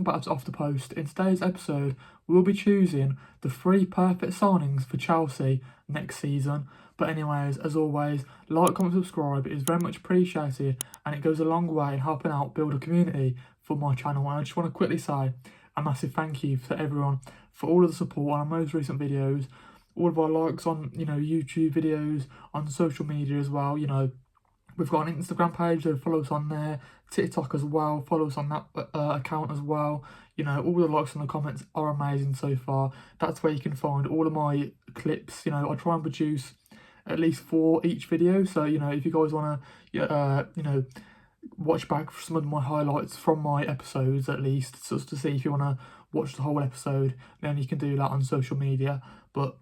back to Off the Post. In today's episode, we'll be choosing the 3 perfect signings for Chelsea next season. But anyways, as always, like, comment, subscribe. It is very much appreciated and it goes a long way in helping out build a community for my channel. And I just want to quickly say a massive thank you to everyone for all of the support on our most recent videos, all of our likes on, YouTube videos, on social media as well. We've got an Instagram page, so follow us on there. TikTok as well, follow us on that account as well. All the likes and the comments are amazing so far. That's where you can find all of my clips. I try and produce at least 4 each video. So, if you guys want to, watch back some of my highlights from my episodes at least, just to see if you want to watch the whole episode, then you can do that on social media. But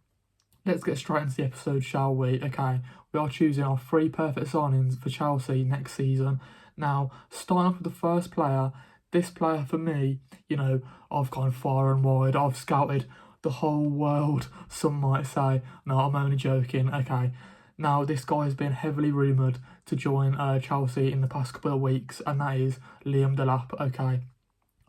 let's get straight into the episode, shall we? Okay, we are choosing our 3 perfect signings for Chelsea next season. Now, starting off with the first player, this player for me, I've gone far and wide. I've scouted the whole world, some might say. No, I'm only joking. Okay, now this guy has been heavily rumoured to join Chelsea in the past couple of weeks, and that is Liam Delap. Okay,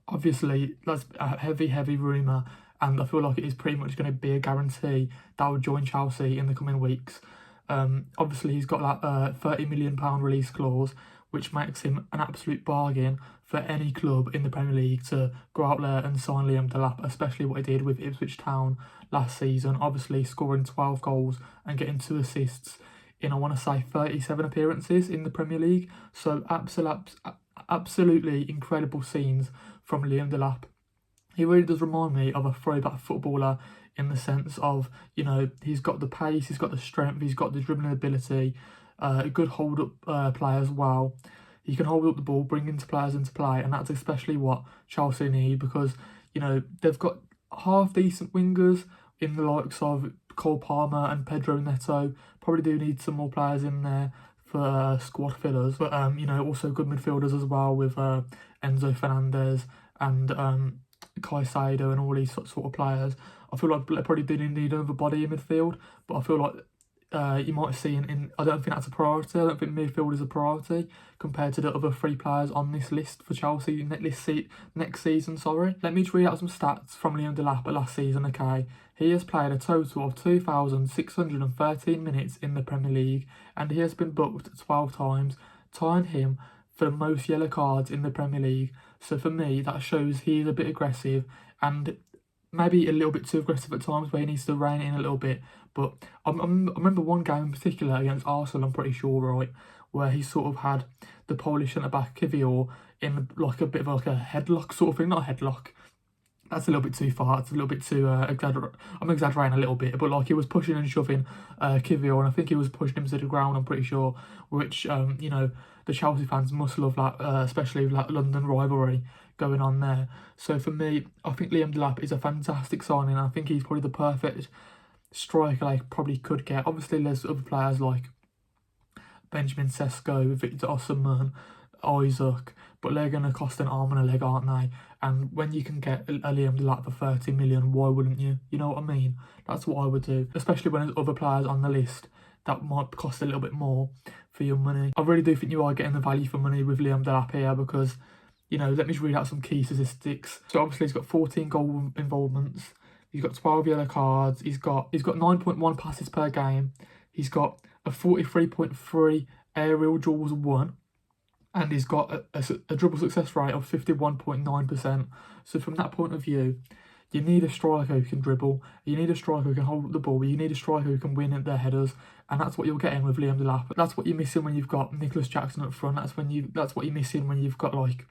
obviously that's a heavy rumour, and I feel like it is pretty much going to be a guarantee that will join Chelsea in the coming weeks. Obviously he's got that £30 million release clause, which makes him an absolute bargain for any club in the Premier League to go out there and sign Liam Delap, especially what he did with Ipswich Town last season, obviously scoring 12 goals and getting 2 assists in, I want to say, 37 appearances in the Premier League. So absolutely incredible scenes from Liam Delap. He really does remind me of a throwback footballer in the sense of, he's got the pace, he's got the strength, he's got the dribbling ability, a good hold-up play as well. He can hold up the ball, bring players into play, and that's especially what Chelsea need, because, they've got half-decent wingers in the likes of Cole Palmer and Pedro Neto. Probably do need some more players in there for squad fillers, but, also good midfielders as well with Enzo Fernandez and Caicedo and all these sort of players. I feel like they probably do need another body in midfield, but I feel like you might see I don't think that's a priority. I don't think midfield is a priority compared to the other 3 players on this list for Chelsea next season. Let me just read out some stats from Liam Delap last season. Okay, he has played a total of 2,613 minutes in the Premier League, and he has been booked 12 times, tying him for the most yellow cards in the Premier League. So for me, that shows he is a bit aggressive, and maybe a little bit too aggressive at times, where he needs to rein it in a little bit. But I remember one game in particular against Arsenal, I'm pretty sure, right, where he sort of had the Polish centre-back Kivior in like a bit of like a headlock sort of thing. Not a headlock, that's a little bit too far, it's a little bit too I'm exaggerating a little bit, but like he was pushing and shoving Kivior, and I think he was pushing him to the ground, I'm pretty sure, which the Chelsea fans must love that, especially with that London rivalry going on there. So for me, I think Liam Delap is a fantastic signing. I think he's probably the perfect striker they probably could get. Obviously there's other players like Benjamin Sesko, Victor Osimhen, Isaac, but they're going to cost an arm and a leg, aren't they? And when you can get a Liam Delap for 30 million, why wouldn't you? You know what I mean? That's what I would do, especially when there's other players on the list that might cost a little bit more for your money. I really do think you are getting the value for money with Liam Delap here, because, let me just read out some key statistics. So obviously he's got 14 goal involvements, he's got 12 yellow cards, he's got 9.1 passes per game, he's got a 43.3 aerial duels won, and he's got a dribble success rate of 51.9%. So from that point of view, you need a striker who can dribble, you need a striker who can hold the ball, you need a striker who can win at their headers, and that's what you're getting with Liam Delap. That's what you're missing when you've got Nicholas Jackson up front. That's what you're missing when you've got like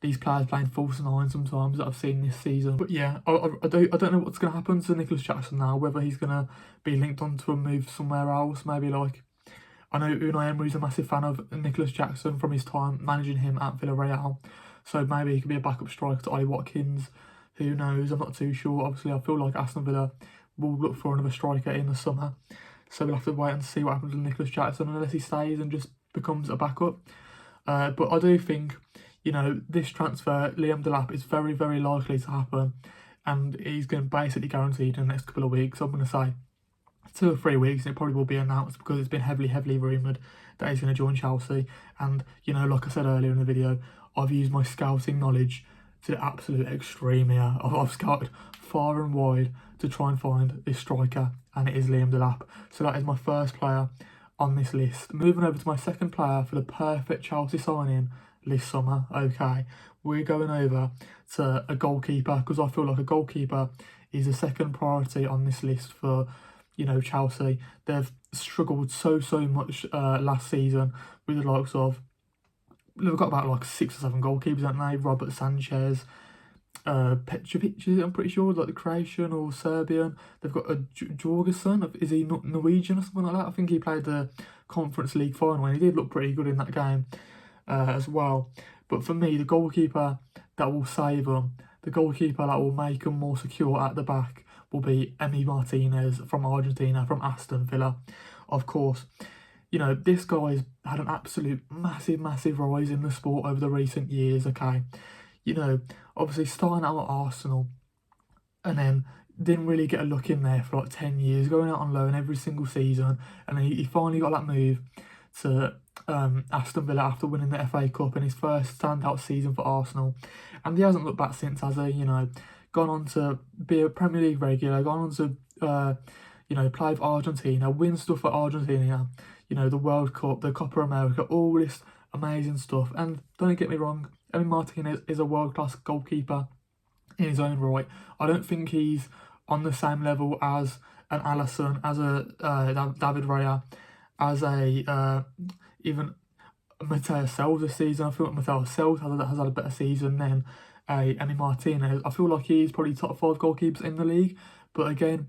these players playing false 9 sometimes that I've seen this season. But yeah, I don't know what's going to happen to Nicholas Jackson now, whether he's going to be linked onto a move somewhere else, maybe like, I know Unai Emery's a massive fan of Nicholas Jackson from his time managing him at Villarreal, so maybe he could be a backup striker to Ollie Watkins. Who knows? I'm not too sure. Obviously, I feel like Aston Villa will look for another striker in the summer, so we'll have to wait and see what happens with Nicholas Jackson, unless he stays and just becomes a backup. But I do think, this transfer, Liam Delap, is very, very likely to happen, and he's going to basically guaranteed in the next couple of weeks. I'm going to say 2 or 3 weeks, and it probably will be announced, because it's been heavily rumoured that he's going to join Chelsea. And, like I said earlier in the video, I've used my scouting knowledge to the absolute extreme here. I've scouted far and wide to try and find this striker, and it is Liam Delap. So that is my first player on this list. Moving over to my second player for the perfect Chelsea signing this summer. Okay, we're going over to a goalkeeper, because I feel like a goalkeeper is a second priority on this list for, you know, Chelsea. They've struggled so much last season with the likes of, they've got about like 6 or 7 goalkeepers, haven't they? Robert Sanchez, Petrovic, I'm pretty sure, like the Croatian or Serbian. They've got a Jorgensen, is he not Norwegian or something like that? I think he played the Conference League final and he did look pretty good in that game as well. But for me, the goalkeeper that will save them, the goalkeeper that will make them more secure at the back, will be Emiliano Martinez from Argentina, from Aston Villa. Of course, you know, this guy's had an absolute massive rise in the sport over the recent years, okay? You know, obviously starting out at Arsenal and then didn't really get a look in there for like 10 years, going out on loan every single season, and then he finally got that move to Aston Villa after winning the FA Cup in his first standout season for Arsenal. And he hasn't looked back since, has he? You know, gone on to be a Premier League regular, gone on to, you know, play for Argentina, win stuff for Argentina, you know, the World Cup, the Copa America, all this amazing stuff. And don't get me wrong, Emiliano Martinez is a world-class goalkeeper in his own right. I don't think he's on the same level as an Alisson, as a David Raya, as a even Mateo Sells this season. I feel like Mateo Sells has had a better season than Emiliano Martinez. I feel like he's probably top 5 goalkeepers in the league. But again,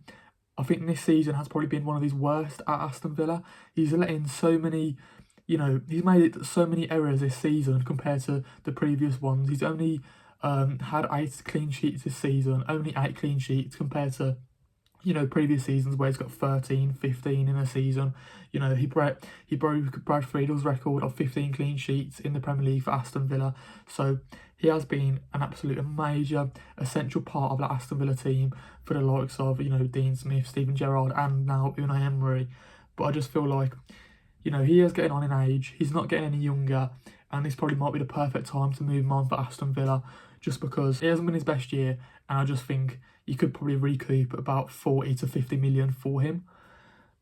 I think this season has probably been one of his worst at Aston Villa. He's let in so many, you know, he's made it so many errors this season compared to the previous ones. He's only had 8 clean sheets this season, only 8 clean sheets compared to, you know, previous seasons where he's got 13, 15 in a season. You know, he broke Brad Friedel's record of 15 clean sheets in the Premier League for Aston Villa. So he has been an absolute major, essential part of the Aston Villa team for the likes of, you know, Dean Smith, Steven Gerrard, and now Unai Emery. But I just feel like, you know, he is getting on in age. He's not getting any younger, and this probably might be the perfect time to move him on for Aston Villa, just because it hasn't been his best year, and I just think you could probably recoup about 40 to 50 million for him.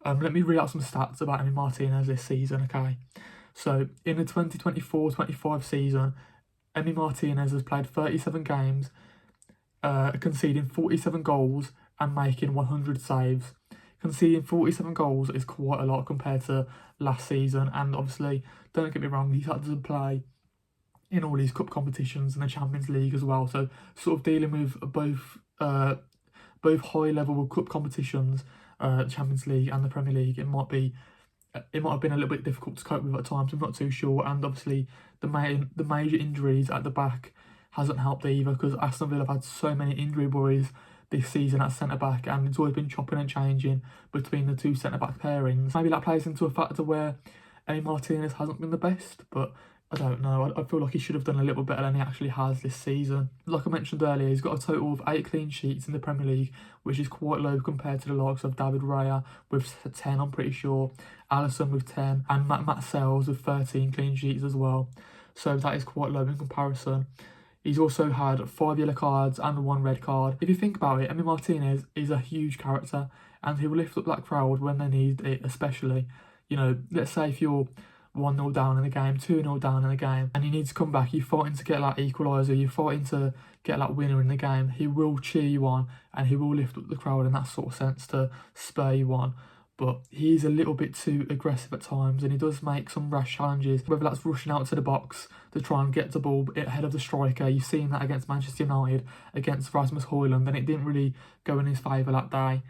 Let me read out some stats about Emiliano Martinez this season, okay? So, in the 2024-25 season, Emiliano Martinez has played 37 games, conceding 47 goals and making 100 saves. Conceding 47 goals is quite a lot compared to last season, and obviously, don't get me wrong, he's had to play in all these cup competitions and the Champions League as well, so sort of dealing with both high level cup competitions, the Champions League and the Premier League, it might have been a little bit difficult to cope with at times. I'm not too sure, and obviously the major injuries at the back hasn't helped either, because Aston Villa have had so many injury worries this season at centre back, and it's always been chopping and changing between the two centre back pairings. Maybe that plays into a factor where Emiliano Martinez hasn't been the best, but I don't know. I feel like he should have done a little better than he actually has this season. Like I mentioned earlier, he's got a total of 8 clean sheets in the Premier League, which is quite low compared to the likes of David Raya with 10, I'm pretty sure, Alisson with 10, and Matt Sells with 13 clean sheets as well. So that is quite low in comparison. He's also had 5 yellow cards and 1 red card. If you think about it, Emiliano Martinez is a huge character, and he will lift up that crowd when they need it, especially. You know, let's say if you're 1-0 down in the game, 2-0 down in the game, and you need to come back, you're fighting to get that equaliser, you're fighting to get that winner in the game, he will cheer you on and he will lift up the crowd in that sort of sense to spur you on. But he's a little bit too aggressive at times, and he does make some rash challenges, whether that's rushing out to the box to try and get the ball ahead of the striker. You've seen that against Manchester United, against Rasmus Højlund, and it didn't really go in his favour that day.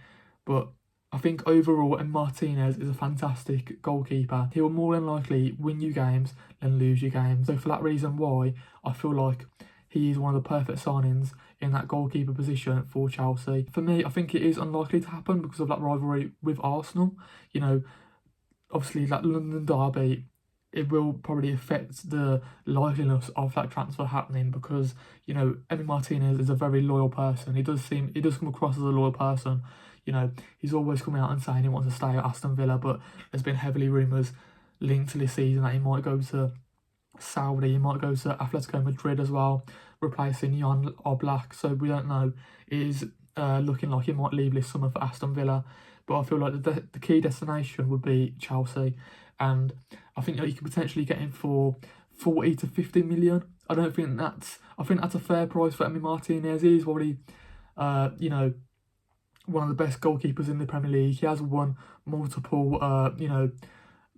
But I think overall, Martinez is a fantastic goalkeeper. He will more than likely win you games than lose you games. So for that reason why, I feel like he is one of the perfect signings in that goalkeeper position for Chelsea. For me, I think it is unlikely to happen because of that rivalry with Arsenal. You know, obviously that London derby, it will probably affect the likeliness of that transfer happening, because, you know, Emiliano Martinez is a very loyal person. He does come across as a loyal person. You know, he's always coming out and saying he wants to stay at Aston Villa, but there's been heavily rumours linked to this season that he might go to Saudi, he might go to Atletico Madrid as well. replacing Jan Oblak, so we don't know. It is looking like he might leave this summer for Aston Villa, but I feel like the key destination would be Chelsea, and I think that you could potentially get him for 40 to 50 million. I think that's a fair price for Emiliano Martinez. He's already, you know, one of the best goalkeepers in the Premier League. He has won multiple, you know,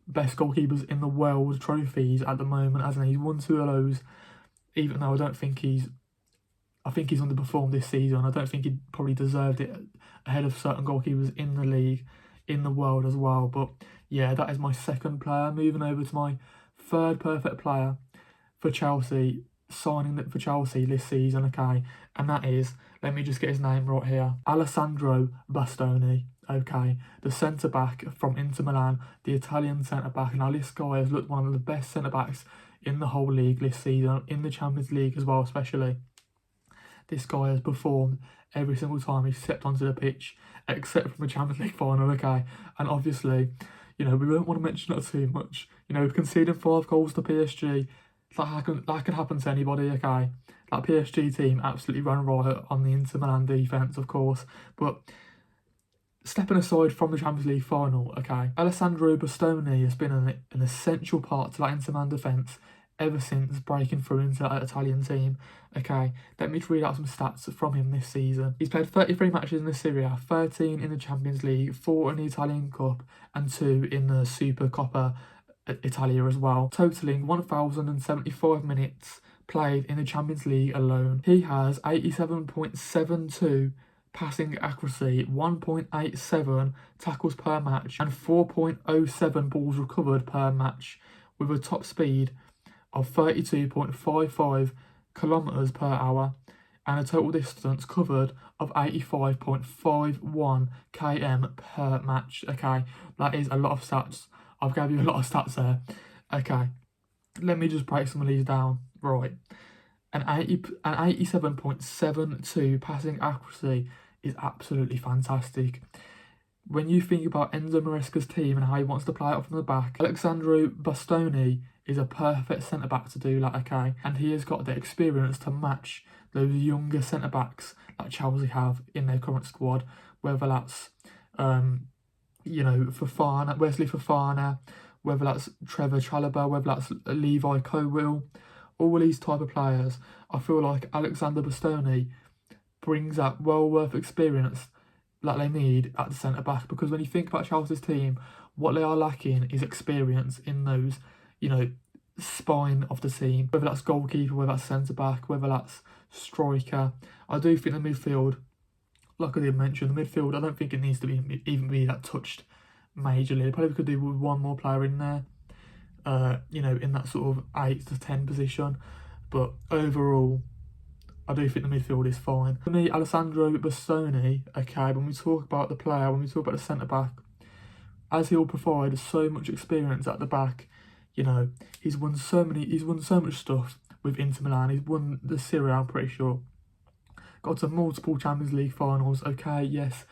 best goalkeepers in the world trophies at the moment, hasn't he? He's won 2 of those, even though I think he's underperformed this season. I don't think he probably deserved it ahead of certain goalkeepers in the league, in the world as well. But yeah, that is my second player. Moving over to my third perfect player for Chelsea, signing for Chelsea this season, okay, and that is, let me just get his name right here, Alessandro Bastoni, okay, the centre-back from Inter Milan, the Italian centre-back. Now this guy has looked one of the best centre-backs in the whole league this season, in the Champions League as well especially. This guy has performed every single time he's stepped onto the pitch, except for the Champions League final, okay, and obviously, you know, we don't want to mention that too much. You know, conceding 5 goals to PSG, that can happen to anybody, okay? That PSG team absolutely ran riot on the Inter Milan defence, of course, but stepping aside from the Champions League final, okay, Alessandro Bastoni has been an essential part to that Inter Milan defence ever since breaking through into that Italian team, okay? Let me read out some stats from him this season. He's played 33 matches in the Serie A, 13 in the Champions League, 4 in the Italian Cup, and 2 in the Supercoppa Italia as well, totaling 1,075 minutes played in the Champions League alone. He has 87.72 passing accuracy, 1.87 tackles per match, and 4.07 balls recovered per match, with a top speed of 32.55 kilometers per hour and a total distance covered of 85.51 km per match. Okay, that is a lot of stats. I've gave you a lot of stats there. Okay, let me just break some of these down. Right, an 87.72 passing accuracy is absolutely fantastic. When you think about Enzo Maresca's team and how he wants to play it from the back, Alessandro Bastoni is a perfect centre-back to do that, okay? And he has got the experience to match those younger centre-backs that Chelsea have in their current squad, whether that's, you know, Wesley Fofana, whether that's Trevor Chalobah, whether that's Levi Colwill, all these type of players. I feel like Alexander Bastoni brings that well-worth experience that they need at the centre-back, because when you think about Chelsea's team, what they are lacking is experience in those, you know, spine of the team, whether that's goalkeeper, whether that's centre-back, whether that's striker. I do think the midfield, like I did mention, the midfield, I don't think it needs to even be that touched majorly. They probably could do with one more player in there, you know, in that sort of 8 to 10 position, but overall, I do think the midfield is fine. For me, Alessandro Bastoni, okay, when we talk about the player, when we talk about the centre-back, as he'll provide so much experience at the back, you know, he's won so much stuff with Inter Milan. He's won the Serie A, I'm pretty sure. Got to multiple Champions League finals. Okay, yes,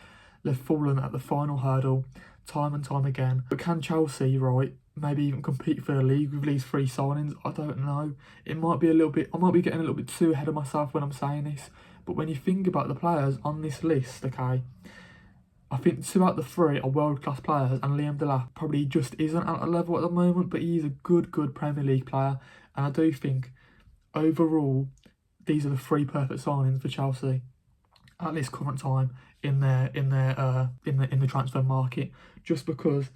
they've fallen at the final hurdle time and time again. But can Chelsea, right, maybe even compete for the league with these 3 signings? I don't know. It might be a little bit, I might be getting a little bit too ahead of myself when I'm saying this. But when you think about the players on this list, okay, I think 2 out of the 3 are world-class players, and Liam Delap probably just isn't at a level at the moment, but he's a good Premier League player, and I do think overall these are the 3 perfect signings for Chelsea at this current time in the transfer market, just because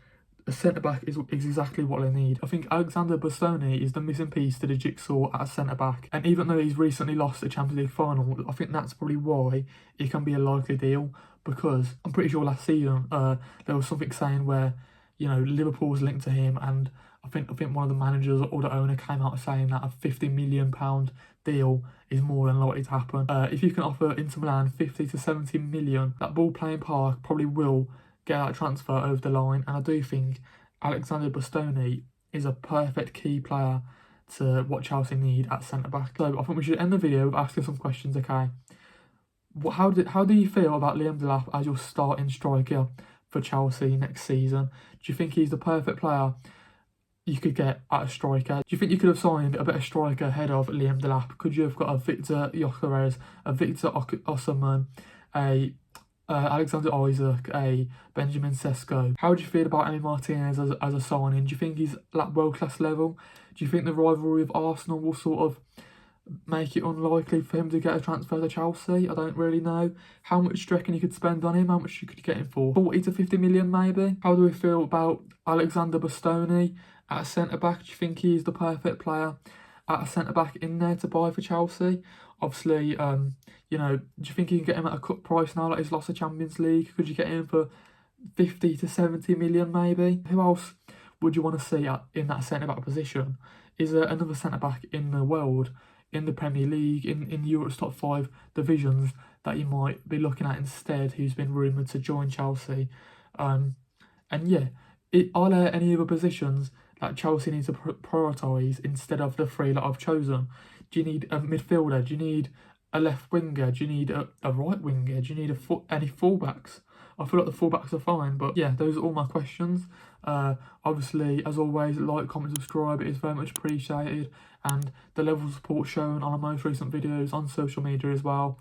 a centre-back is exactly what they need. I think Alexander Bastoni is the missing piece to the jigsaw at centre-back, and even though he's recently lost the Champions League final, I think that's probably why it can be a likely deal, because I'm pretty sure last season there was something saying where, you know, Liverpool was linked to him, and I think one of the managers or the owner came out saying that a £50 million deal is more than likely to happen. If you can offer Inter Milan 50 to 70 million, that ball-playing park probably will get that transfer over the line, and I do think Alexander Bastoni is a perfect key player to what Chelsea need at centre-back. So I think we should end the video with asking some questions, okay? How do you feel about Liam Delap as your starting striker for Chelsea next season? Do you think he's the perfect player you could get at a striker. Do you think you could have signed a better striker ahead of Liam Delap? Could you have got a Victor Gyökeres, a Victor Osimhen, a Alexander Isaac, a Benjamin Sesko? How do you feel about Emiliano Martinez as a signing? Do you think he's at world-class level? Do you think the rivalry of Arsenal will sort of make it unlikely for him to get a transfer to Chelsea? I don't really know. How much do you reckon you could spend on him? How much you could get him for? 40 to 50 million maybe? How do we feel about Alessandro Bastoni at centre-back? Do you think he's the perfect player at a centre-back in there to buy for Chelsea? Obviously, you know, do you think you can get him at a cut price now that he's lost the Champions League? Could you get him for 50 to 70 million maybe? Who else would you want to see in that centre-back position? Is there another centre-back in the world, in the Premier League, in Europe's top 5 divisions that you might be looking at instead, who's been rumoured to join Chelsea? And yeah, are there any other positions that Chelsea needs to prioritise instead of the 3 that I've chosen? Do you need a midfielder? Do you need a left winger? Do you need a right winger? Do you need any fullbacks? I feel like the fullbacks are fine, but yeah, those are all my questions. Obviously, as always, like, comment, subscribe. It is very much appreciated, and the level of support shown on our most recent videos on social media as well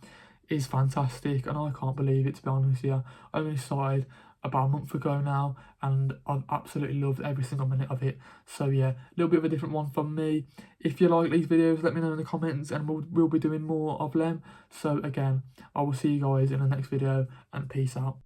is fantastic, and I can't believe it, to be honest. Yeah, I only started about a month ago now, and I've absolutely loved every single minute of it. So yeah, a little bit of a different one from me. If you like these videos, let me know in the comments, and we'll be doing more of them. So again, I will see you guys in the next video, and peace out.